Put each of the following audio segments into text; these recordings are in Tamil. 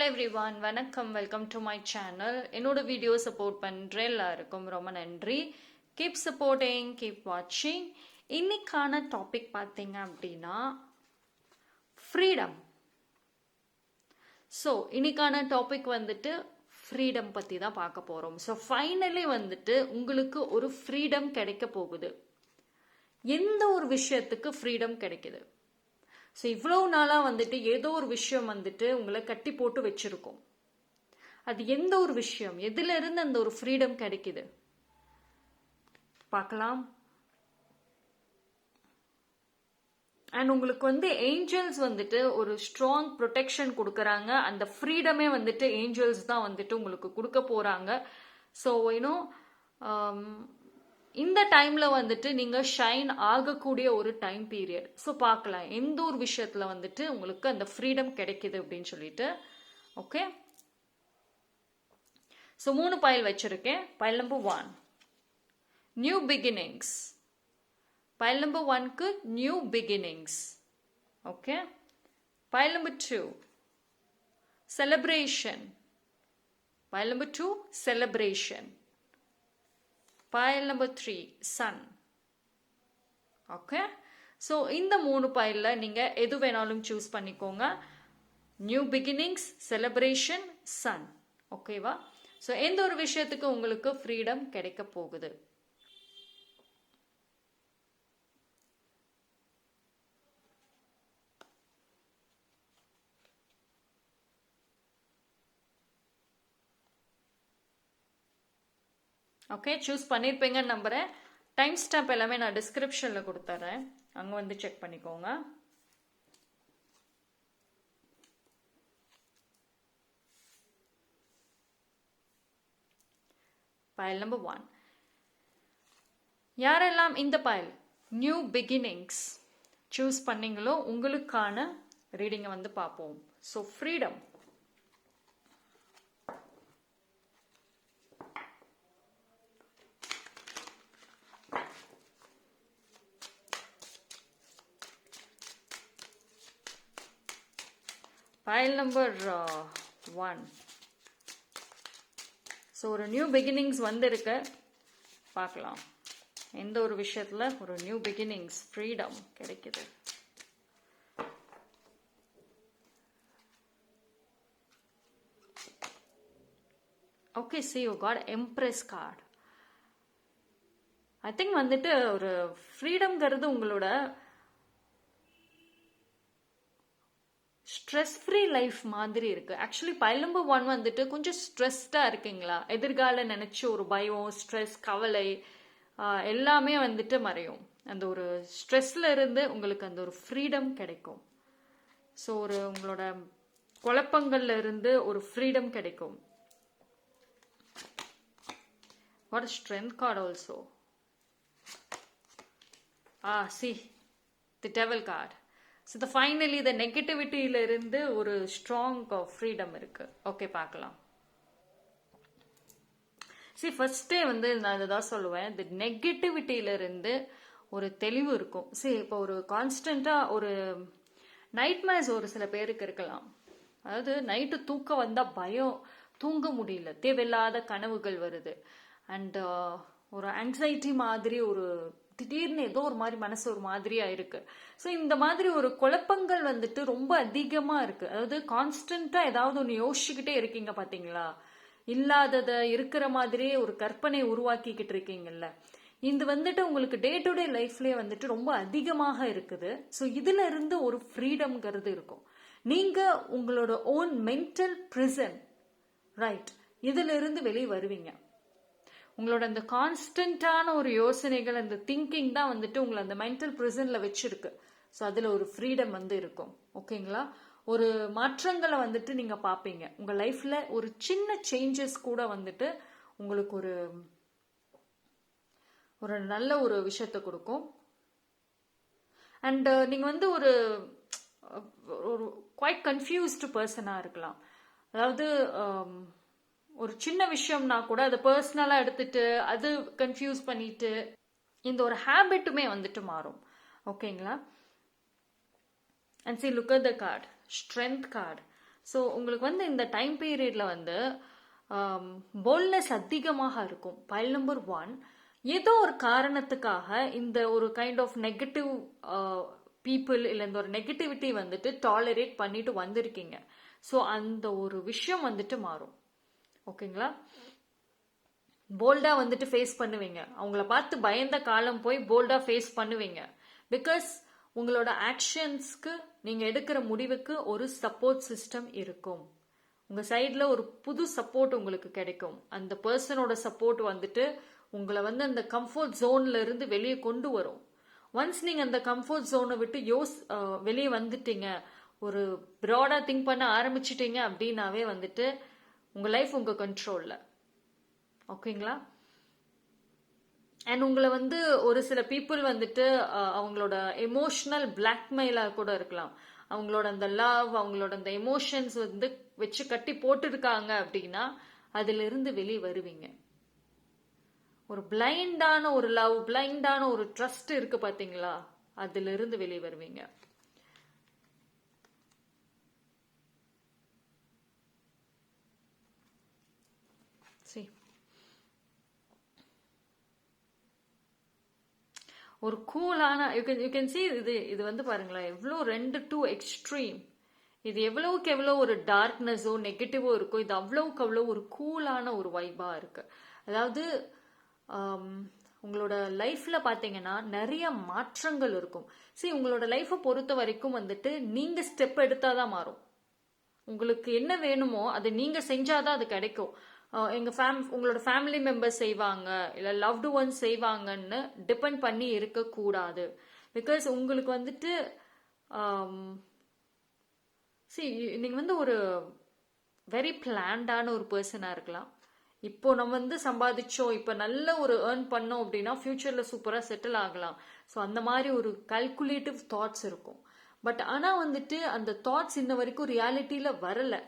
எவ்ரிவான், வணக்கம். Welcome to my channel. என்னோட வீடியோ சப்போர்ட் பண்ணுற எல்லாருக்கும் ரொம்ப நன்றி. கீப் சப்போர்ட்டிங், கீப் வாட்சிங். இன்னைக்கான டாபிக் பார்த்தீங்க அப்படின்னா ஃப்ரீடம். ஸோ இன்னைக்கான டாபிக் வந்துட்டு ஃப்ரீடம் பற்றி தான் பார்க்க போகிறோம். ஸோ ஃபைனலி வந்துட்டு உங்களுக்கு ஒரு ஃப்ரீடம் கிடைக்க போகுது. எந்த ஒரு விஷயத்துக்கு ஃப்ரீடம் கிடைக்குது? ஸோ இவ்வளோ நாளாக வந்துட்டு ஏதோ ஒரு விஷயம் வந்துட்டு உங்களை கட்டி போட்டு வச்சிருக்கோம். அது எந்த ஒரு விஷயம், எதுல இருந்து அந்த ஒரு ஃப்ரீடம் கிடைக்குது பார்க்கலாம். அண்ட் உங்களுக்கு வந்து ஏஞ்சல்ஸ் வந்துட்டு ஒரு ஸ்ட்ராங் ப்ரொடெக்ஷன் கொடுக்குறாங்க. அந்த ஃப்ரீடமே வந்துட்டு ஏஞ்சல்ஸ் தான் வந்துட்டு உங்களுக்கு கொடுக்க போறாங்க. ஸோ இந்த டைம்ல வந்துட்டு நீங்க ஷைன் ஆகக்கூடிய ஒரு டைம் பீரியட். ஸோ பார்க்கலாம் எந்த ஒரு விஷயத்துல வந்துட்டு உங்களுக்கு அந்த ஃப்ரீடம் கிடைக்குது அப்படின்னு சொல்லிட்டு. ஓகே, ஸோ 3 பைல் வச்சிருக்கேன். Pile number 1 new beginnings. Pile number 1க்கு new beginnings. Okay, pile number 2 celebration. Pile number 2 celebration. Pile number 3 sun. Okay, so இந்த 3 பைல்ல நீங்க எது வேணாலும் சூஸ் பண்ணிக்கோங்க. New beginnings, celebration, sun. ஓகேவா? ஸோ எந்த ஒரு விஷயத்துக்கு உங்களுக்கு ஃப்ரீடம் கிடைக்க போகுது? ஓகே, சூஸ் பண்ணியிருப்பீங்கன்னு நம்புகிறேன். டைம் ஸ்டாம்ப் எல்லாமே நான் டிஸ்கிரிப்ஷனில் கொடுத்துட்றேன், அங்கே வந்து செக் பண்ணிக்கோங்க. File number 1. யாரெல்லாம் இந்த பைல் நியூ பிகினிங்ஸ் சூஸ் பண்ணீங்களோ உங்களுக்கான ரீடிங்கை வந்து பார்ப்போம். So freedom. Pile number 1. So ஒரு நியூ பிகினிங்ஸ் வந்திருக்கு. பார்க்கலாம் எந்த ஒரு விஷயத்துல ஒரு நியூ பிகினிங்ஸ், ஃப்ரீடம் கிடைக்குது. Okay, see you got Empress card. I think வந்துட்டு ஒரு ஃப்ரீடம்ங்கிறது உங்களோட ஸ்ட்ரெஸ் ஃப்ரீ லைஃப் மாதிரி இருக்கு. ஆக்சுவலி பைல் நம்பர் 1 வந்துட்டு கொஞ்சம் ஸ்ட்ரெஸ்டா இருக்கீங்களா? எதிர்கால நினைச்சு ஒரு பயம், ஸ்ட்ரெஸ், கவலை எல்லாமே வந்துட்டு மறையும். அந்த ஒரு ஸ்ட்ரெஸ்ல இருந்து உங்களுக்கு அந்த ஒரு ஃப்ரீடம் கிடைக்கும். ஸோ ஒரு உங்களோட குழப்பங்கள்ல இருந்து ஒரு ஃப்ரீடம் கிடைக்கும். What strength card also. see the devil card. So the finally இந்த நெகட்டிவிட்டியில இருந்து ஒரு ஸ்ட்ராங் ஃப்ரீடம் இருக்கு. ஓகே, பார்க்கலாம். சரி, ஃபர்ஸ்டே வந்து நான் இதான் சொல்லுவேன், இந்த நெகட்டிவிட்டியில இருந்து ஒரு தெளிவு இருக்கும். சரி, இப்போ ஒரு கான்ஸ்டண்டா ஒரு நைட் மேர்ஸ் ஒரு சில பேருக்கு இருக்கலாம். அதாவது நைட்டு தூக்கம் வந்தா பயம், தூங்க முடியல, தேவையில்லாத கனவுகள் வருது. அண்ட் ஒரு ஆங்ஸைட்டி மாதிரி, ஒரு திடீர்னு ஏதோ ஒரு மாதிரி மனசு ஒரு மாதிரியா இருக்கு. ஸோ இந்த மாதிரி ஒரு குழப்பங்கள் வந்துட்டு ரொம்ப அதிகமா இருக்கு. அதாவது கான்ஸ்டன்டா ஏதாவது ஒன்று யோசிச்சுக்கிட்டே இருக்கீங்க பாத்தீங்களா? இல்லாதத இருக்கிற மாதிரியே ஒரு கற்பனை உருவாக்கிக்கிட்டு இருக்கீங்கல்ல. இது வந்துட்டு உங்களுக்கு டே டு டே லைஃப்லயே வந்துட்டு ரொம்ப அதிகமாக இருக்குது. ஸோ இதுல இருந்து ஒரு ஃப்ரீடம்ங்கிறது இருக்கும். நீங்க உங்களோட ஓன் மென்டல் பிரிசன், ரைட், இதுல இருந்து வெளியே வருவீங்க. உங்களோட அந்த கான்ஸ்டன்டான ஒரு யோசனைகள், அந்த திங்கிங் தான் வந்துட்டு உங்களை அந்த மென்டல் பிரிசன்ல வச்சிருக்கு. ஸோ அதுல ஒரு ஃப்ரீடம் வந்து இருக்கும். ஓகேங்களா? ஒரு மாற்றங்களை வந்துட்டு நீங்க பாப்பீங்க உங்க லைஃப்ல. ஒரு சின்ன சேஞ்சஸ் கூட வந்துட்டு உங்களுக்கு ஒரு நல்ல ஒரு விஷயத்தை கொடுக்கும். அண்ட் நீங்க வந்து ஒரு குவைட் கன்ஃபியூஸ்டு பர்சனா இருக்கலாம். அதாவது ஒரு சின்ன விஷயம்னா கூட அதை பர்சனலா எடுத்துட்டு அது கன்ஃபியூஸ் பண்ணிட்டு இந்த ஒரு ஹேபிட்டுமே வந்துட்டு மாறும். ஓகேங்களா? And see, look at the card, strength card. So உங்களுக்கு வந்து இந்த டைம் பீரியட்ல வந்து போல்ட்னஸ் அதிகமாக இருக்கும். பைல் நம்பர் 1, ஏதோ ஒரு காரணத்துக்காக இந்த ஒரு கைண்ட் ஆஃப் நெகட்டிவ் பீப்புள் இல்லை இந்த ஒரு நெகட்டிவிட்டி வந்துட்டு டாலரேட் பண்ணிட்டு வந்திருக்கீங்க. ஸோ அந்த ஒரு விஷயம் வந்துட்டு மாறும். ஓகேங்களா? போல்டா வந்துட்டு ஃபேஸ் பண்ணுவீங்க. அவங்கள பார்த்து பயந்த காலம் போய் போல்டா ஃபேஸ் பண்ணுவீங்க. பிகாஸ் உங்களோட ஆக்ஷன்ஸ்க்கு நீங்க எடுக்கிற முடிவுக்கு ஒரு சப்போர்ட் சிஸ்டம் இருக்கும். உங்க சைட்ல ஒரு புது சப்போர்ட் உங்களுக்கு கிடைக்கும். அந்த பர்சனோட சப்போர்ட் வந்துட்டு உங்களை வந்து அந்த கம்ஃபர்ட் ஜோன்ல இருந்து வெளியே கொண்டு வரும். ஒன்ஸ் நீங்க அந்த கம்ஃபர்ட் ஜோனை விட்டு வெளியே வந்துட்டீங்க, ஒரு ப்ராடா திங்க் பண்ண ஆரம்பிச்சிட்டீங்க அப்படின்னாவே வந்துட்டு உங்க லைஃப் உங்க கண்ட்ரோல்ல. ஓகேங்களா? அண்ட் உங்களை வந்து ஒரு சில பீப்புள் வந்துட்டு அவங்களோட எமோஷனல் பிளாக்மெயிலாக கூட இருக்கலாம். அவங்களோட அந்த லவ், அவங்களோட அந்த எமோஷன்ஸ் வந்து வச்சு கட்டி போட்டுருக்காங்க அப்படின்னா அதுல இருந்து வெளியே வருவீங்க. ஒரு பிளைண்டான ஒரு லவ், பிளைண்டான ஒரு ட்ரஸ்ட் இருக்கு பாத்தீங்களா, அதுல இருந்து வெளியே வருவீங்க. ஒரு கூலான யூ கேன் see இது வந்து பாருங்களேன், எவ்வளோ 2 எக்ஸ்ட்ரீம். இது எவ்வளவுக்கு எவ்வளோ ஒரு டார்க்னஸோ நெகட்டிவோ இருக்கோ, இது அவ்வளவுக்கு அவ்வளோ ஒரு கூலான ஒரு வைபா இருக்கு. அதாவது உங்களோட லைஃப்ல பாத்தீங்கன்னா நிறைய மாற்றங்கள் இருக்கும். சரி, உங்களோட லைஃபை பொறுத்த வரைக்கும் வந்துட்டு நீங்க ஸ்டெப் எடுத்தாதான் மாறும். உங்களுக்கு என்ன வேணுமோ அதை நீங்க செஞ்சாதான் அது கிடைக்கும். உங்களோட ஃபேமிலி மெம்பர்ஸ் செய்வாங்க இல்ல லவ்டு ஒன்ஸ் செய்வாங்கன்னு டிபெண்ட் பண்ணி இருக்க கூடாது. பிகாஸ் உங்களுக்கு வந்துட்டு நீங்க வந்து ஒரு வெரி பிளான்டான ஒரு பர்சனா இருக்கலாம். இப்போ நம்ம வந்து சம்பாதிச்சோம், இப்போ நல்ல ஒரு ஏர்ன் பண்ணோம் அப்படின்னா ஃபியூச்சர்ல சூப்பரா செட்டில் ஆகலாம். ஸோ அந்த மாதிரி ஒரு கல்குலேட்டிவ் தாட்ஸ் இருக்கும். பட் ஆனா வந்துட்டு அந்த தாட்ஸ் இன்ன வரைக்கும் ரியாலிட்டியில வரல.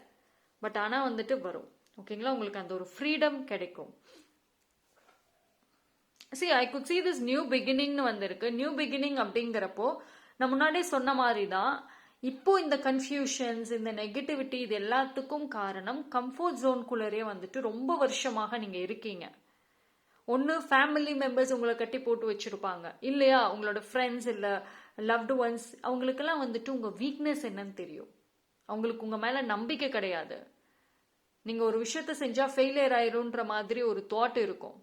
பட் ஆனா வந்துட்டு வரும். ஓகேங்களா? உங்களுக்கு அந்த ஒரு ஃப்ரீடம் கிடைக்கும். I could see this new beginningனு வந்திருக்கு. நியூ பிகினிங் அப்படிங்கிறப்போ நான் முன்னாடியே சொன்ன மாதிரி தான், இப்போ இந்த கன்ஃபியூஷன்ஸ், இந்த நெகட்டிவிட்டி, இது எல்லாத்துக்கும் காரணம் கம்ஃபர்ட் ஜோன்குள்ளரே வந்துட்டு ரொம்ப வருஷமாக நீங்க இருக்கீங்க. ஒன்று ஃபேமிலி மெம்பர்ஸ் உங்களை கட்டி போட்டு வச்சிருப்பாங்க, இல்லையா உங்களோட ஃப்ரெண்ட்ஸ் இல்லை லவ்டு ஒன்ஸ், அவங்களுக்கெல்லாம் வந்துட்டு உங்க வீக்னஸ் என்னன்னு தெரியும். அவங்களுக்கு உங்க மேல நம்பிக்கை கிடையாது. நீங்க ஒரு விஷயத்த செஞ்சா ஃபெயிலியர் ஆயிரும்ன்ற மாதிரி ஒரு தாட் இருக்கும்.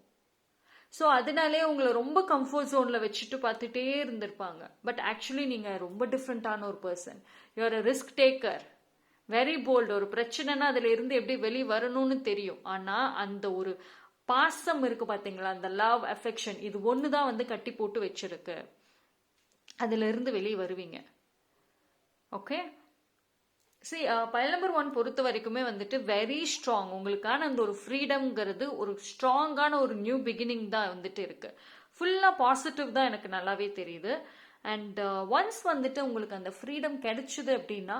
ஸோ அதனாலே உங்களை ரொம்ப கம்ஃபர்ட் ஜோன்ல வச்சுட்டு பார்த்துட்டே இருந்திருப்பாங்க. பட் ஆக்சுவலி நீங்க ரொம்ப டிஃப்ரெண்டான ஒரு person. You are a risk taker, very bold. ஒரு பிரச்சனைனா அதுல இருந்து எப்படி வெளியே வரணும்னு தெரியும். ஆனா அந்த ஒரு பாசம் இருக்கு பாத்தீங்களா, அந்த லவ் அஃபெக்ஷன், இது ஒண்ணுதான் வந்து கட்டி போட்டு வச்சிருக்கு. அதுல இருந்து வெளியே வருவீங்க. ஓகே? பைல் நம்பர் 1 பொறுத்த வரைக்குமே வந்துட்டு வெரி ஸ்ட்ராங். உங்களுக்கான அந்த ஒரு ஃப்ரீடம்ங்கிறது ஒரு ஸ்ட்ராங்கான ஒரு நியூ பிகினிங் தான் வந்துட்டு இருக்கு. ஃபுல்லா பாசிட்டிவ் தான் எனக்கு நல்லாவே தெரியுது. அண்ட் ஒன்ஸ் வந்துட்டு உங்களுக்கு அந்த ஃப்ரீடம் கிடைச்சது அப்படின்னா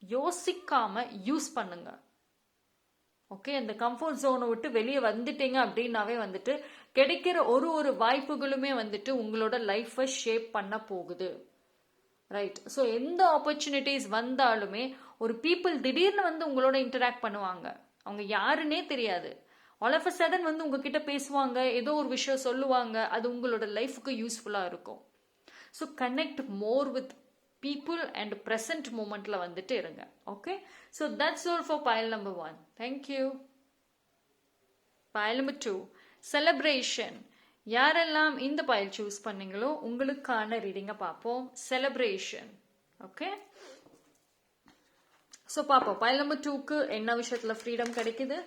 யோசிக்காம யூஸ் பண்ணுங்க. ஓகே? அந்த கம்ஃபர்ட் ஜோனை விட்டு வெளியே வந்துட்டீங்க அப்படின்னாவே வந்துட்டு கிடைக்கிற ஒரு வாய்ப்புகளுமே வந்துட்டு உங்களோட லைஃபை ஷேப் பண்ண போகுது. ரைட்? ஸோ எந்த ஆப்பர்ச்சுனிட்டிஸ் வந்தாலுமே ஒரு பீப்புள் திடீர்னு வந்து உங்களோட இன்டராக்ட் பண்ணுவாங்க. அவங்க யாருன்னே தெரியாது. ஆல் ஆஃப் அ சடன் வந்து உங்ககிட்ட பேசுவாங்க, ஏதோ ஒரு விஷயம் சொல்லுவாங்க. அது உங்களோட லைஃபுக்கு யூஸ்ஃபுல்லாக இருக்கும். So connect more with people and present மூமெண்ட்ல வந்துட்டு இருங்க. Okay? So that's all for pile number 1. Thank you. Pile number 2, celebration. யாரெல்லாம் இந்த பைல் சூஸ் பண்ணீங்களோ உங்களுக்கான ரீடிங்கை பார்ப்போம். செலிப்ரேஷன். ஓகே? ஸோ பார்ப்போம் பைல் நம்பர் 2க்கு என்ன விஷயத்துல ஃப்ரீடம் கிடைக்குது.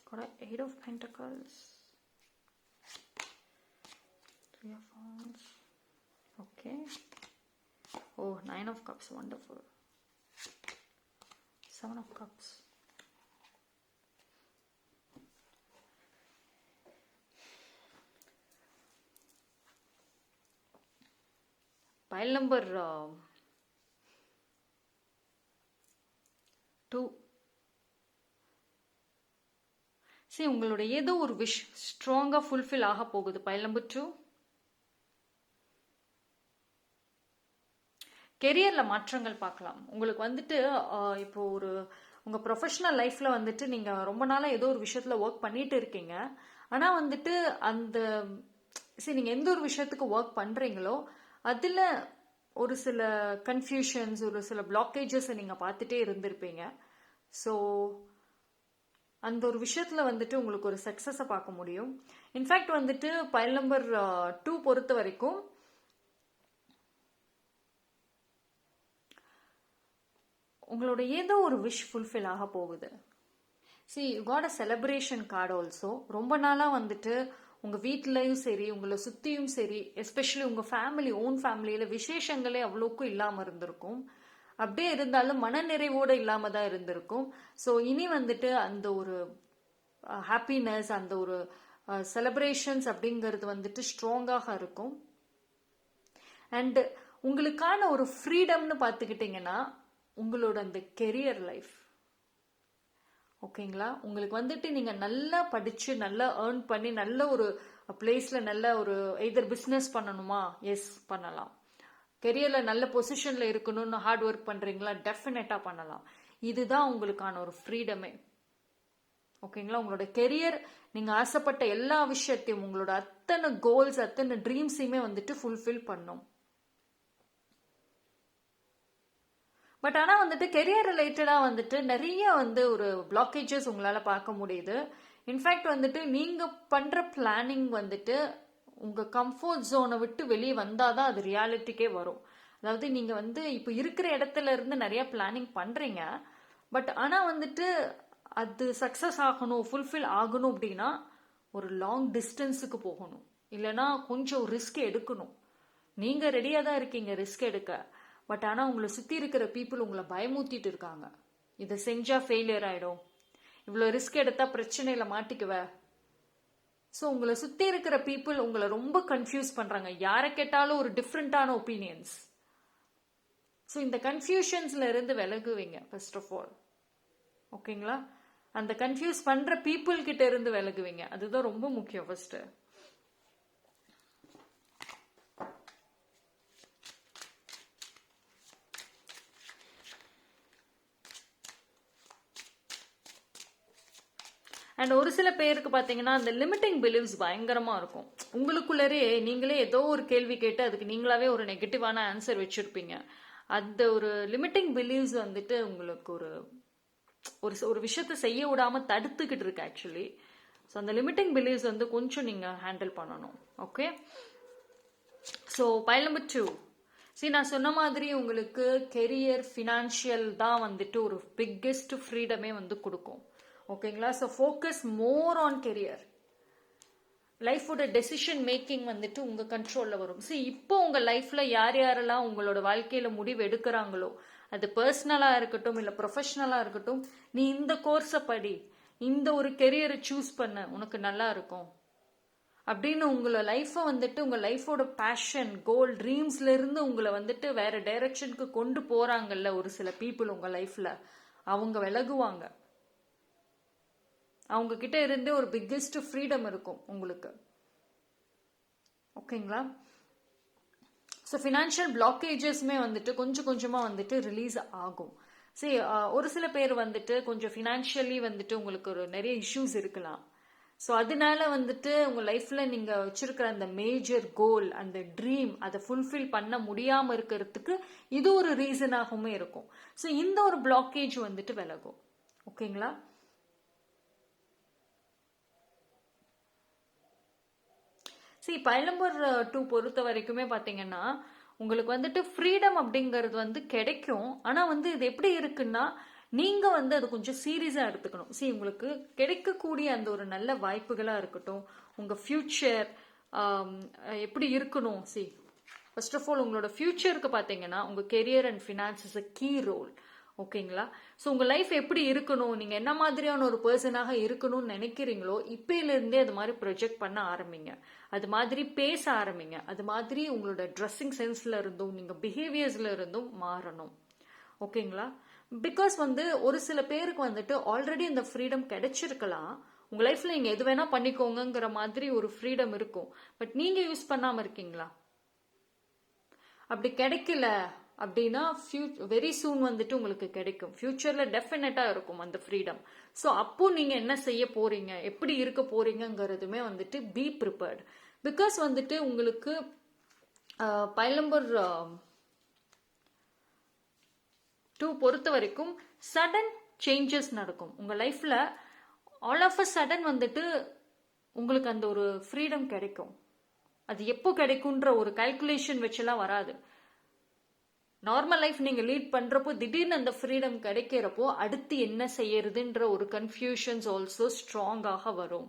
Got 8 of Pentacles, 3 of Wands. Okay. Oh, 9 of Cups. Wonderful. 7 of Cups. File number 2. சரி, உங்களோட ஏதோ ஒரு விஷ் ஸ்ட்ராங்கா ஃபுல்ஃபில் ஆக போகுது. File number 2. கெரியர்ல மாற்றங்கள் பார்க்கலாம். உங்களுக்கு வந்துட்டு இப்போ உங்க ப்ரொஃபஷனல் லைஃப்ல வந்துட்டு நீங்க ரொம்ப நாளா ஏதோ ஒரு விஷயத்துல ஒர்க் பண்ணிட்டு இருக்கீங்க. ஆனா வந்துட்டு அந்த சரி, நீங்க எந்த ஒரு விஷயத்துக்கு ஒர்க் பண்றீங்களோ அதுல ஒரு சில கன்ஃபியூஷன்ஸ், ஒரு சில பிளாக்கேஜஸ் நீங்க பார்த்துட்டே இருந்திருப்பீங்க. ஸோ அந்த ஒரு விஷயத்துல வந்துட்டு உங்களுக்கு ஒரு சக்சஸை பார்க்க முடியும். இன்ஃபேக்ட் வந்துட்டு பைல் நம்பர் 2 பொறுத்த வரைக்கும் உங்களோட ஏதோ ஒரு விஷ் ஃபுல்ஃபில் ஆக போகுது. See, you got a celebration card also. ரொம்ப நாளா வந்துட்டு உங்க வீட்லயும் சரி, உங்களை சுத்தியும் சரி, எஸ்பெஷலி உங்க ஃபேமிலி, ஓன் ஃபேமிலியில விசேஷங்களே அவ்வளோக்கும் இல்லாம இருந்திருக்கும். அப்படியே இருந்தாலும் மனநிறைவோட இல்லாம தான் இருந்திருக்கும். ஸோ இனி வந்துட்டு அந்த ஒரு ஹாப்பினஸ், அந்த ஒரு செலிப்ரேஷன்ஸ் அப்படிங்கிறது வந்துட்டு ஸ்ட்ராங்காக இருக்கும். அண்ட் உங்களுக்கான ஒரு ஃப்ரீடம்னு பார்த்துக்கிட்டிங்கன்னா உங்களோட அந்த கெரியர் லைஃப். ஓகேங்களா? உங்களுக்கு வந்துட்டு நீங்க நல்லா படிச்சு நல்லா ஏர்ன் பண்ணி நல்ல ஒரு பிளேஸ்ல நல்ல ஒரு எதர் பிஸ்னஸ் பண்ணணுமா? எஸ், பண்ணலாம். கெரியர்ல நல்ல பொசிஷன்ல இருக்கணும்னு ஹார்ட் ஒர்க் பண்றீங்களா? டெஃபினட்டா பண்ணலாம். இதுதான் உங்களுக்கான ஒரு ஃப்ரீடமே. ஓகேங்களா? உங்களோட கெரியர் நீங்க ஆசைப்பட்ட எல்லா விஷயத்தையும், உங்களோட அத்தனை கோல்ஸ், அத்தனை ட்ரீம்ஸையுமே வந்துட்டு ஃபுல்ஃபில் பண்ணும். பட் ஆனால் வந்துட்டு கெரியர் ரிலேட்டடாக வந்துட்டு நிறைய ஒரு பிளாக்கேஜஸ் உங்களால் பார்க்க முடியுது. இன்ஃபேக்ட் வந்துட்டு நீங்கள் பண்ணுற பிளானிங் வந்துட்டு உங்கள் கம்ஃபர்ட் ஜோனை விட்டு வெளியே வந்தால் தான் அது ரியாலிட்டிக்கே வரும். அதாவது நீங்கள் இப்போ இருக்கிற இடத்துல இருந்து நிறைய பிளானிங் பண்ணுறீங்க. பட் ஆனால் வந்துட்டு அது சக்ஸஸ் ஆகணும், ஃபுல்ஃபில் ஆகணும் அப்படின்னா ஒரு லாங் டிஸ்டன்ஸுக்கு போகணும். இல்லைன்னா கொஞ்சம் ரிஸ்க் எடுக்கணும். நீங்கள் ரெடியாக தான் இருக்கீங்க ரிஸ்க் எடுக்க. பட் ஆனால் உங்களை சுற்றி இருக்கிற பீப்புள் உங்களை பயமுத்திட்டு இருக்காங்க. இதை செஞ்சால் ஃபெயிலியர் ஆகிடும், இவ்வளோ ரிஸ்க் எடுத்தால் பிரச்சனையில் மாட்டிக்குவ. ஸோ உங்களை சுற்றி இருக்கிற பீப்புள் உங்களை ரொம்ப கன்ஃபியூஸ் பண்ணுறாங்க. யாரை கேட்டாலும் ஒரு டிஃப்ரெண்ட்டான ஒப்பீனியன்ஸ். ஸோ இந்த கன்ஃபியூஷன்ஸில் இருந்து விலகுவீங்க ஃபர்ஸ்ட் ஆஃப் ஆல். ஓகேங்களா? அந்த கன்ஃபியூஸ் பண்ணுற பீப்புள் கிட்ட இருந்து விலகுவீங்க. அதுதான் ரொம்ப முக்கியம் ஃபர்ஸ்ட்டு. அண்ட் ஒரு சில பேருக்கு பார்த்தீங்கன்னா அந்த லிமிட்டிங் பிலீவ்ஸ் பயங்கரமாக இருக்கும். உங்களுக்குள்ளரே நீங்களே ஏதோ ஒரு கேள்வி கேட்டு அதுக்கு நீங்களாவே ஒரு நெகட்டிவான ஆன்சர் வச்சுருப்பீங்க. அந்த ஒரு லிமிட்டிங் பிலீவ்ஸ் வந்துட்டு உங்களுக்கு ஒரு விஷயத்த செய்ய விடாமல் தடுத்துக்கிட்டு இருக்கு ஆக்சுவலி. ஸோ அந்த லிமிட்டிங் பிலீவ்ஸ் கொஞ்சம் நீங்கள் ஹேண்டில் பண்ணணும். Okay, so file number 2. சரி, நான் சொன்ன மாதிரி உங்களுக்கு கெரியர், ஃபினான்ஷியல் தான் வந்துட்டு ஒரு பிக்கெஸ்ட் ஃப்ரீடமே கொடுக்கும். ஓகேங்களா? So focus more on career. லைஃபோட டெசிஷன் மேக்கிங் வந்துட்டு உங்கள் கண்ட்ரோலில் வரும். ஸோ இப்போ உங்கள் லைஃப்பில் யார் யாரெல்லாம் உங்களோட வாழ்க்கையில் முடிவு எடுக்கிறாங்களோ, அது பர்சனலாக இருக்கட்டும் இல்லை ப்ரொஃபஷ்னலாக இருக்கட்டும், நீ இந்த கோர்ஸை படி, இந்த ஒரு கெரியரை சூஸ் பண்ண, உனக்கு நல்லா இருக்கும் அப்படின்னு உங்களை லைஃப்பை உங்கள் லைஃபோட பேஷன், கோல், ட்ரீம்ஸ்லேருந்து உங்களை வேற டைரக்ஷனுக்கு கொண்டு போகிறாங்கல்ல ஒரு சில பீப்புள் உங்கள் லைஃப்பில், அவங்க விலகுவாங்க. அவங்க கிட்ட இருந்தே ஒரு பிக்கெஸ்ட் ஃப்ரீடம் இருக்கும் உங்களுக்கு. ஓகேங்களா? ஸோ ஃபினான்ஷியல் பிளாக்கேஜஸ்மே கொஞ்சம் கொஞ்சமாக ரிலீஸ் ஆகும். சரி, ஒரு சில பேர் கொஞ்சம் ஃபினான்ஷியலி உங்களுக்கு ஒரு நிறைய இஷ்யூஸ் இருக்கலாம். ஸோ அதனால உங்கள் லைஃப்பில் நீங்கள் வச்சிருக்கிற அந்த மேஜர் கோல், அந்த ட்ரீம், அதை ஃபுல்ஃபில் பண்ண முடியாமல் இருக்கிறதுக்கு இது ஒரு ரீசனாகவுமே இருக்கும். ஸோ இந்த ஒரு பிளாக்கேஜ் விலகும். ஓகேங்களா? சரி, பைல் நம்பர் 2 பொறுத்த வரைக்குமே பார்த்தீங்கன்னா உங்களுக்கு ஃப்ரீடம் அப்படிங்கிறது கிடைக்கும். ஆனால் இது எப்படி இருக்குன்னா நீங்கள் அது கொஞ்சம் சீரியஸாக எடுத்துக்கணும். சரி, உங்களுக்கு கிடைக்கக்கூடிய அந்த ஒரு நல்ல வாய்ப்புகளாக இருக்கட்டும், உங்கள் ஃப்யூச்சர் எப்படி இருக்கணும். சரி, ஃபர்ஸ்ட் ஆஃப் ஆல் உங்களோட ஃப்யூச்சருக்கு பார்த்தீங்கன்னா உங்கள் career and finance is a key role. ஓகேங்களா? ஸோ உங்கள் லைஃப் எப்படி இருக்கணும், நீங்கள் என்ன மாதிரியான ஒரு பர்சனாக இருக்கணும்னு நினைக்கிறீங்களோ இப்போலேருந்தே அது மாதிரி ப்ரொஜெக்ட் பண்ண ஆரம்பிங்க. அது மாதிரி பேச ஆரம்பிங்க. அது மாதிரி உங்களோட ட்ரெஸ்ஸிங் சென்ஸில் இருந்தும் நீங்கள் பிஹேவியர்ஸில் இருந்தும் மாறணும். ஓகேங்களா? பிகாஸ் ஒரு சில பேருக்கு ஆல்ரெடி இந்த ஃப்ரீடம் கிடைச்சிருக்கலாம். உங்கள் லைஃப்பில் நீங்கள் எது வேணால் பண்ணிக்கோங்கிற மாதிரி ஒரு ஃப்ரீடம் இருக்கும். பட் நீங்கள் யூஸ் பண்ணாமல் இருக்கீங்களா? அப்படி கிடைக்கல அப்படின்னா வெரி சூன் உங்களுக்கு கிடைக்கும். ஃபியூச்சரில் டெஃபினட்டாக இருக்கும் அந்த ஃப்ரீடம். ஸோ அப்போ நீங்கள் என்ன செய்ய போறீங்க, எப்படி இருக்க போறீங்கிறதுமே பி ப்ரிப்பேர்ட். பிகாஸ் உங்களுக்கு பைல் நம்பர் 2 பொறுத்த வரைக்கும் சடன் சேஞ்சஸ் நடக்கும் உங்கள் லைஃப்பில். ஆல் ஆஃப் அ சடன் உங்களுக்கு அந்த ஒரு ஃப்ரீடம் கிடைக்கும். அது எப்போ கிடைக்கும்ன்ற ஒரு கால்குலேஷன் வச்செல்லாம் வராது. நார்மல் லைஃப் நீங்க லீட் பண்றப்போ திடீர்னு அந்த ஃப்ரீடம் கிடைக்கிறப்போ அடுத்து என்ன செய்யறதுன்ற ஒரு கன்ஃபியூஷன்ஸ் ஆல்சோ ஸ்ட்ராங்காக வரும்.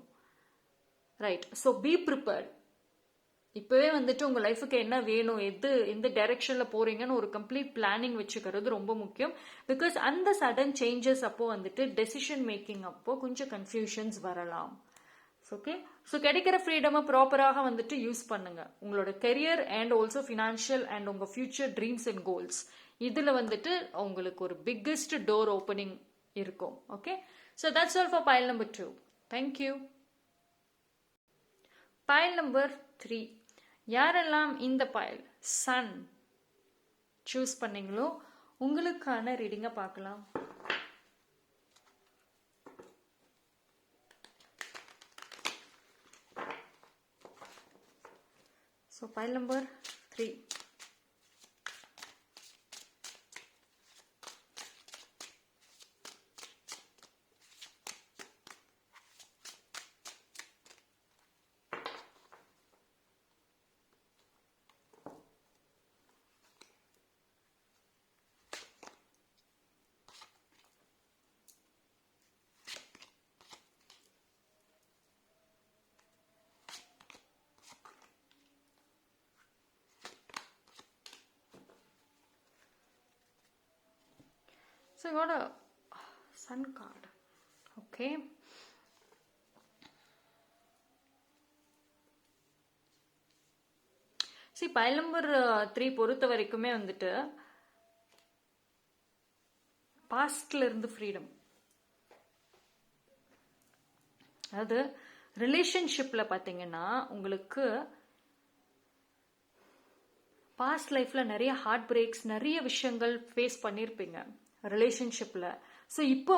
ரைட்? So be prepared. இப்பவே உங்க லைஃபுக்கு என்ன வேணும், எந்த டைரக்ஷன்ல போறீங்கன்னு ஒரு கம்ப்ளீட் பிளானிங் வச்சுக்கிறது ரொம்ப முக்கியம். பிகாஸ் அந்த சடன் சேஞ்சஸ் அப்போ டெசிஷன் மேக்கிங் அப்போ கொஞ்சம் கன்ஃபியூஷன்ஸ் வரலாம். ஓகே? ஸோ கிடைக்கிற ஃப்ரீடமை ப்ராப்பராக யூஸ் பண்ணுங்க. உங்களோட career and also financial and உங்க ஃபியூச்சர் ட்ரீம்ஸ் அண்ட் கோல்ஸ் இதுல உங்களுக்கு ஒரு பிக்கெஸ்ட் டோர் ஓப்பனிங் இருக்கும். Okay? So that's all for pile number 2. Thank you. Pile number 3. யாரெல்லாம் இந்த பைல் சன் சூஸ் பண்ணீங்களோ உங்களுக்கான ரீடிங்கை பார்க்கலாம். So pile number 3. So I got a sun card. Okay. See, pile number 3 பொறுத்த வரைக்குமே பாஸ்ட்ல இருந்து ஃப்ரீடம். அது ரிலேஷன்ஷிப்ல பாத்தீங்கன்னா உங்களுக்கு பாஸ்ட் லைஃப்ல நிறைய ஹார்ட் பிரேக்ஸ், நிறைய விஷயங்கள் ஃபேஸ் பண்ணியிருப்பீங்க ரிலேஷன்ஷிப்ல. ஸோ இப்போ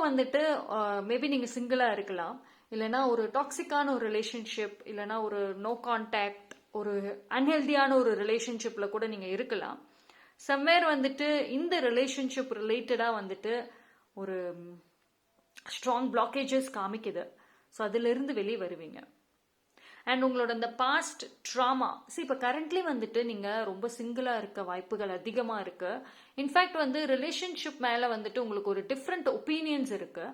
மேபி நீங்க சிங்கிளா இருக்கலாம், இல்லைன்னா ஒரு டாக்ஸிக்கான ஒரு ரிலேஷன்ஷிப், இல்லைன்னா ஒரு நோ கான்டாக்ட், ஒரு அன்ஹெல்தியான ஒரு ரிலேஷன்ஷிப்ல கூட நீங்க இருக்கலாம். சம்வேர் இந்த ரிலேஷன்ஷிப் ரிலேட்டடா ஒரு ஸ்ட்ராங் பிளாக்கேஜஸ் காமிக்குது. ஸோ அதுல இருந்து வெளியே வருவீங்க. அண்ட் உங்களோட இந்த பாஸ்ட் ட்ராமா இப்போ கரண்ட்லி நீங்க ரொம்ப சிங்கிளா இருக்க வாய்ப்புகள் அதிகமா இருக்கு. இன்ஃபேக்ட் ரிலேஷன்ஷிப் மேல உங்களுக்கு ஒரு டிஃப்ரெண்ட் ஒப்பீனியன்ஸ் இருக்கு.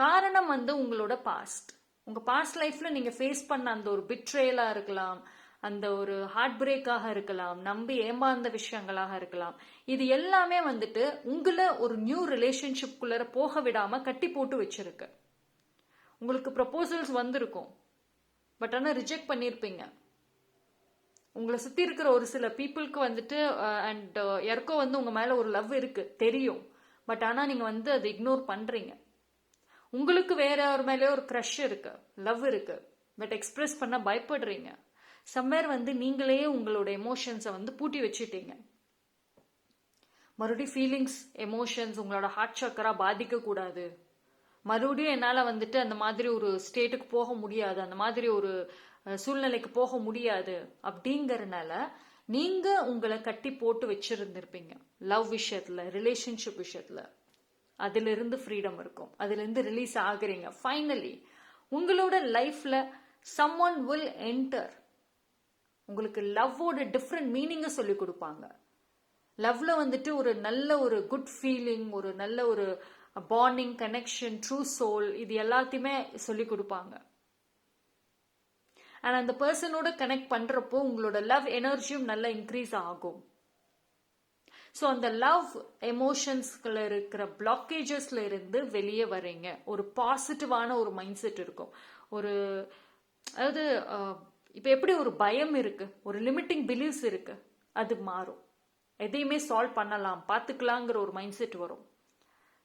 காரணம் உங்களோட பாஸ்ட், உங்க பாஸ்ட் லைஃப்ல நீங்க ஃபேஸ் பண்ண அந்த ஒரு பிட்ரேலா இருக்கலாம், அந்த ஒரு ஹார்ட் பிரேக்காக இருக்கலாம், நம்பி ஏமாந்த விஷயங்களாக இருக்கலாம். இது எல்லாமே உங்களை ஒரு நியூ ரிலேஷன்ஷிப்குள்ள போக விடாம கட்டி போட்டு வச்சிருக்கு. உங்களுக்கு ப்ரப்போசல்ஸ் வந்திருக்கும், பட் ஆனால் ரிஜெக்ட் பண்ணியிருப்பீங்க. உங்களை சுற்றி இருக்கிற ஒரு சில பீப்புளுக்கு அண்ட் யாருக்கோ உங்கள் மேலே ஒரு லவ் இருக்கு தெரியும், பட் ஆனால் நீங்கள் அதை இக்னோர் பண்ணுறீங்க. உங்களுக்கு வேற ஒரு மேலே ஒரு க்ரஷ் இருக்கு, லவ் இருக்கு, பட் எக்ஸ்பிரஸ் பண்ண பயப்படுறீங்க. சம்வேர் நீங்களே உங்களோட எமோஷன்ஸை பூட்டி வச்சுட்டீங்க. மறுபடியும் ஃபீலிங்ஸ், எமோஷன்ஸ், உங்களோட ஹார்ட் சக்கரா பாதிக்கக்கூடாது, மறுபடியும் என்னால் அந்த மாதிரி ஒரு ஸ்டேட்டுக்கு போக முடியாது, அந்த மாதிரி ஒரு சூழ்நிலைக்கு போக முடியாது அப்படிங்கறதுனால நீங்க உங்களை கட்டி போட்டு வச்சிருந்திருப்பீங்க லவ் விஷயத்துல, ரிலேஷன்ஷிப் விஷயத்துல. அதுல இருந்து ஃப்ரீடம் இருக்கும், அதுல இருந்து ரிலீஸ் ஆகுறீங்க. ஃபைனலி உங்களோட லைஃப்ல someone will enter. உங்களுக்கு லவ்வோட டிஃப்ரெண்ட் மீனிங்கை சொல்லி கொடுப்பாங்க. லவ்ல ஒரு நல்ல ஒரு குட் ஃபீலிங், ஒரு நல்ல ஒரு பாண்டிங், கனெக்ஷன், ட்ரூ சோல், இது எல்லாத்தையுமே சொல்லி கொடுப்பாங்க. அண்ட் அந்த பர்சனோட கனெக்ட் பண்றப்போ உங்களோட லவ் எனர்ஜியும் நல்லா இன்க்ரீஸ் ஆகும். ஸோ அந்த லவ் எமோஷன்ஸ்ல இருக்கிற பிளாக்கேஜஸ்ல இருந்து வெளியே வரீங்க. ஒரு பாசிட்டிவான ஒரு மைண்ட் செட் இருக்கும். ஒரு அதாவது இப்போ எப்படி ஒரு பயம் இருக்கு, ஒரு லிமிட்டிங் பிலீவ்ஸ் இருக்கு, அது மாறும். எதையுமே சால்வ் பண்ணலாம், பார்த்துக்கலாங்கிற ஒரு மைண்ட் செட் வரும்.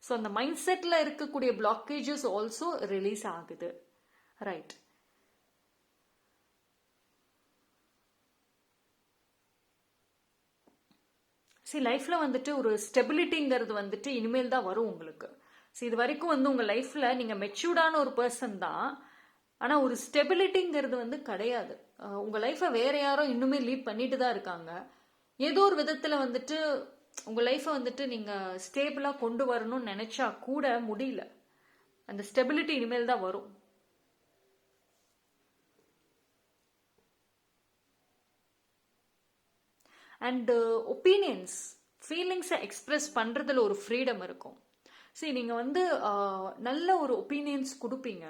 ஸோ அந்த மைண்ட் செட்ல இருக்கக்கூடிய பிளாக்கேஜஸ் ஆல்சோ ரிலீஸ் ஆகுது. ரைட். லைஃப்ல வந்துட்டு ஒரு ஸ்டெபிலிட்டிங்கிறது வந்துட்டு இனிமேல் தான் வரும் உங்களுக்கு. இது வரைக்கும் வந்து உங்க லைஃப்ல நீங்க மெச்சூர்டான ஒரு பர்சன் தான், ஆனா ஒரு ஸ்டெபிலிட்டிங்கிறது வந்து கிடையாது. உங்க லைஃபை வேற யாரோ இன்னுமே லீட் பண்ணிட்டு தான் இருக்காங்க. ஏதோ ஒரு விதத்துல வந்துட்டு உங்க லைஃபை வந்துட்டு நீங்க ஸ்டேபிளா கொண்டு வரணும்னு நினைச்சா கூட முடியல. அந்த ஸ்டெபிலிட்டி இனிமேல் தான் வரும். அண்ட் ஒப்பீனியன்ஸ், ஃபீலிங்ஸை எக்ஸ்பிரஸ் பண்றதுல ஒரு ஃப்ரீடம் இருக்கும். நீங்க வந்து நல்ல ஒரு ஒப்பீனியன்ஸ் கொடுப்பீங்க.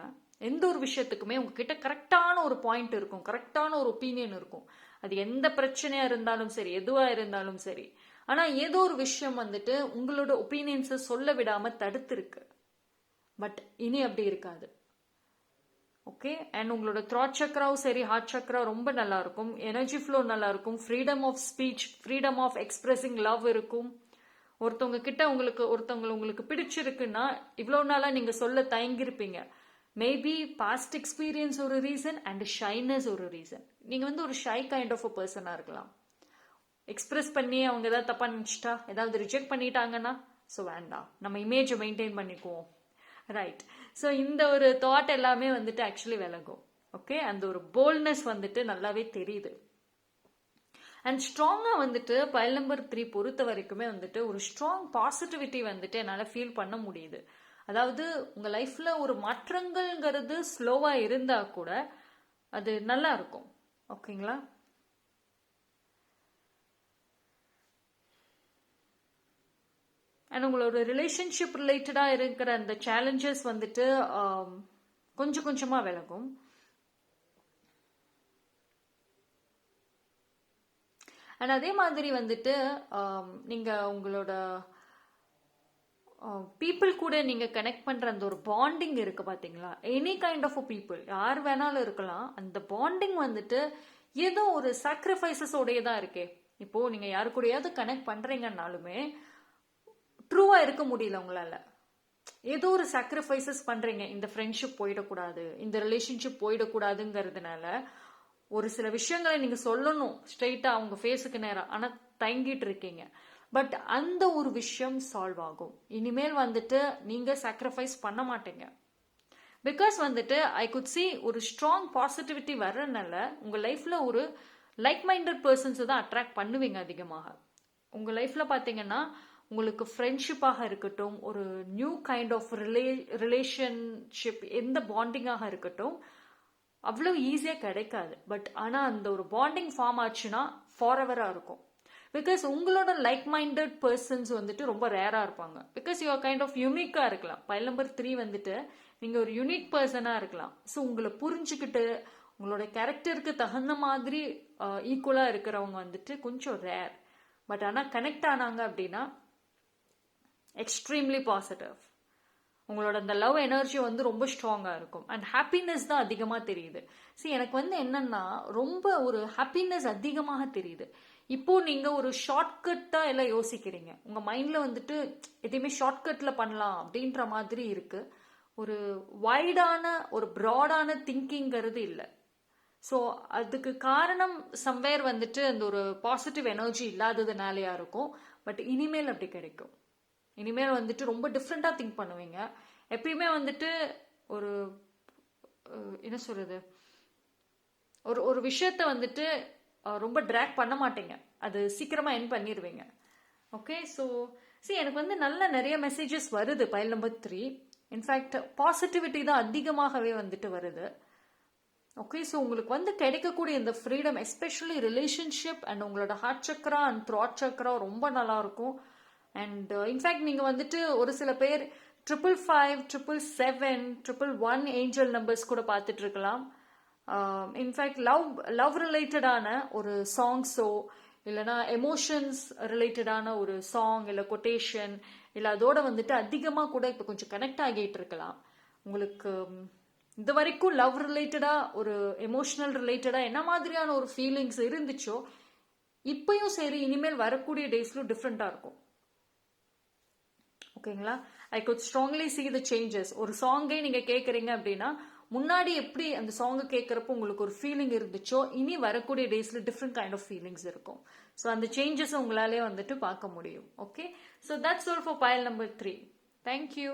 எந்த ஒரு விஷயத்துக்குமே உங்ககிட்ட கரெக்டான ஒரு பாயிண்ட் இருக்கும், கரெக்டான ஒரு ஒப்பீனியன் இருக்கும். அது எந்த பிரச்சனையா இருந்தாலும் சரி, எதுவா இருந்தாலும் சரி. ஆனா ஏதோ ஒரு விஷயம் வந்துட்டு உங்களோட ஒப்பீனியன்ஸை சொல்ல விடாம தடுத்து இருக்கு. பட் இனி அப்படி இருக்காது. ஓகே. அண்ட் உங்களோட த்ராட் சக்ராவும் சரி, ஹார்ட் சக்ரா ரொம்ப நல்லா இருக்கும். எனர்ஜி ஃப்ளோ நல்லா இருக்கும். Freedom of speech, freedom of expressing love இருக்கும். ஒருத்தவங்க கிட்ட உங்களுக்கு பிடிச்சிருக்குன்னா இவ்வளவு நாளா நீங்க சொல்ல தயங்கிருப்பீங்க. மேபி பாஸ்ட் எக்ஸ்பீரியன்ஸ் ஒரு ரீசன் அண்ட் ஷைனஸ் ஒரு ரீசன். நீங்க வந்து ஒரு ஷை கைண்ட் ஆஃப் அ பர்சனா இருக்கலாம். எக்ஸ்பிரஸ் பண்ணி அவங்க ஏதாவது தப்பா நினைச்சிட்டா, ஏதாவது ரிஜெக்ட் பண்ணிட்டாங்கன்னா வேண்டாம், நம்ம இமேஜை மெயின்டைன் பண்ணிக்குவோம். ரைட். இந்த ஒரு தாட் எல்லாமே வந்துட்டு ஆக்சுவலி விலகும். ஓகே. அந்த ஒரு போல்ட்னஸ் வந்துட்டு நல்லாவே தெரியுது. அண்ட் ஸ்ட்ராங்கா வந்துட்டு பைல் நம்பர் 3 பொறுத்த வரைக்குமே வந்துட்டு ஒரு ஸ்ட்ராங் பாசிட்டிவிட்டி வந்துட்டு என்னால ஃபீல் பண்ண முடியுது. அதாவது உங்க லைஃப்ல ஒரு மாற்றங்கள்ங்கிறது ஸ்லோவா இருந்தா கூட அது நல்லா இருக்கும். ஓகேங்களா? அண்ட் உங்களோட ரிலேஷன்ஷிப் ரிலேட்டடா இருக்கிற அந்த சேலஞ்சஸ் வந்துட்டு கொஞ்சம் கொஞ்சமா விலகும். அண்ட் அதே மாதிரி வந்துட்டு நீங்க உங்களோட பீப்புள் கூட நீங்க கனெக்ட் பண்ற அந்த ஒரு பாண்டிங் இருக்கு பாத்தீங்களா? எனி கைண்ட் ஆஃப் பீப்புள், யார் வேணாலும் இருக்கலாம். அந்த பாண்டிங் வந்துட்டு ஏதோ ஒரு சாக்ரிஃபைசஸ் உடையதான் இருக்கே. இப்போ நீங்க யாரு கூடயாவது கனெக்ட் பண்றீங்கன்னாலுமே ட்ரூவா இருக்க முடியல உங்களால. ஏதோ ஒரு சாக்ரிஃபைசஸ் பண்றீங்க. இந்த ஃப்ரெண்ட்ஷிப் போயிடக்கூடாது, இந்த ரிலேஷன்ஷிப் போயிடக்கூடாதுங்கிறதுனால ஒரு சில விஷயங்களை நீங்க சொல்லணும் ஸ்ட்ரெயிட்டா அவங்க ஃபேஸுக்கு நேரம், ஆனா தயங்கிட்டு இருக்கீங்க. பட் அந்த ஒரு விஷயம் சால்வ் ஆகும். இனிமேல் வந்துட்டு நீங்க சாக்ரிஃபைஸ் பண்ண மாட்டீங்க. பிகாஸ் வந்துட்டு ஐ குட் சி ஒரு ஸ்ட்ராங் பாசிட்டிவிட்டி வர்றதுனால உங்க லைஃப்ல ஒரு லைக் மைண்டட் பர்சன்ஸ் தான் அட்ராக்ட் பண்ணுவீங்க அதிகமாக. உங்க லைஃப்ல பாத்தீங்கன்னா உங்களுக்கு ஃப்ரெண்ட்ஷிப்பாக இருக்கட்டும், ஒரு நியூ கைண்ட் ஆஃப் ரிலேஷன்ஷிப், எந்த பாண்டிங்காக இருக்கட்டும், அவ்வளவு ஈஸியா கிடைக்காது. பட் ஆனா அந்த ஒரு பாண்டிங் ஃபார்ம் ஆச்சுன்னா ஃபாரெவரா இருக்கும். பிகாஸ் உங்களோட லைக் மைண்டட் பர்சன்ஸ் வந்துட்டு ரொம்ப ரேரா இருப்பாங்க. Because you are kind of யூனிக்கா இருக்கலாம். பைல் நம்பர் 3 வந்துட்டு நீங்க ஒரு யூனிக் பர்சனா இருக்கலாம். உங்களை புரிஞ்சுக்கிட்டு உங்களோட கேரக்டருக்கு தகுந்த மாதிரி ஈக்குவலா இருக்கிறவங்க வந்துட்டு கொஞ்சம் ரேர். பட் ஆனா கனெக்ட் ஆனாங்க அப்படின்னா எக்ஸ்ட்ரீம்லி பாசிட்டிவ். உங்களோட அந்த லவ் எனர்ஜி வந்து ரொம்ப ஸ்ட்ராங்கா இருக்கும். அண்ட் ஹாப்பினஸ் தான் அதிகமா தெரியுது. எனக்கு வந்து என்னன்னா ரொம்ப ஒரு ஹாப்பினஸ் அதிகமாக தெரியுது. இப்போ நீங்க ஒரு ஷார்ட்கட்டா எல்லாம் யோசிக்கிறீங்க. உங்க மைண்ட்ல வந்துட்டு எதையுமே ஷார்ட்கட்ல பண்ணலாம் அப்படின்ற மாதிரி இருக்கு. ஒரு வைடான ஒரு ப்ராடான திங்கிங்கிறது இல்லை. அதுக்கு காரணம் சம்வேர் வந்துட்டு அந்த ஒரு பாசிட்டிவ் எனர்ஜி இல்லாததுனாலயா இருக்கும். பட் இனிமேல் அப்படி கிடைக்கும். இனிமேல் வந்துட்டு ரொம்ப டிஃப்ரெண்டா திங்க் பண்ணுவீங்க. எப்பயுமே வந்துட்டு ஒரு என்ன சொல்றது, ஒரு விஷயத்த வந்துட்டு ரொம்ப ட்ராக் பண்ண மாட்டீங்க. அது சீக்கிரமா என் பண்ணிடுவீங்க. ஓகே. எனக்கு வந்து நல்ல நிறைய மெசேஜஸ் வருது பைல் நம்பர் 3. இன்ஃபேக்ட் பாசிட்டிவிட்டி தான் அதிகமாகவே வந்துட்டு வருது. ஓகே. உங்களுக்கு வந்து கிடைக்கக்கூடிய இந்த ஃப்ரீடம், எஸ்பெஷலி ரிலேஷன்ஷிப் அண்ட் உங்களோட ஹார்ட் சக்ரா அண்ட் த்ராட் சக்ரா ரொம்ப நல்லா இருக்கும். அண்ட் இன்ஃபேக்ட் நீங்க வந்துட்டு ஒரு சில பேர் 555, 777, 111 ஏஞ்சல் நம்பர்ஸ் கூட பார்த்துட்டு இருக்கலாம். இன்ஃபேக்ட் லவ் ரிலேட்டடான ஒரு சாங்ஸோ இல்லைனா எமோஷன்ஸ் ரிலேட்டடான ஒரு சாங் இல்லை கொட்டேஷன் இல்லை அதோட வந்துட்டு அதிகமாக கூட இப்போ கொஞ்சம் கனெக்ட் ஆகிட்டு இருக்கலாம். உங்களுக்கு இது வரைக்கும் லவ் ரிலேட்டடாக ஒரு எமோஷனல் ரிலேட்டடாக என்ன மாதிரியான ஒரு ஃபீலிங்ஸ் இருந்துச்சோ இப்பயும் சரி இனிமேல் வரக்கூடிய டேஸ்லும் டிஃப்ரெண்ட்டாக இருக்கும். ஓகேங்களா? I could strongly see the changes. ஒரு சாங்கே நீங்கள் கேட்குறீங்க அப்படின்னா முன்னாடி எப்படி அந்த சாங்கை கேட்குறப்போ உங்களுக்கு ஒரு ஃபீலிங் இருந்துச்சோ இனி வரக்கூடிய டேஸில் டிஃப்ரெண்ட் கைண்ட் ஆஃப் ஃபீலிங்ஸ் இருக்கும். ஸோ அந்த சேஞ்சஸை உங்களாலே வந்துட்டு பார்க்க முடியும். Okay, so that's all for pile number 3. Thank you.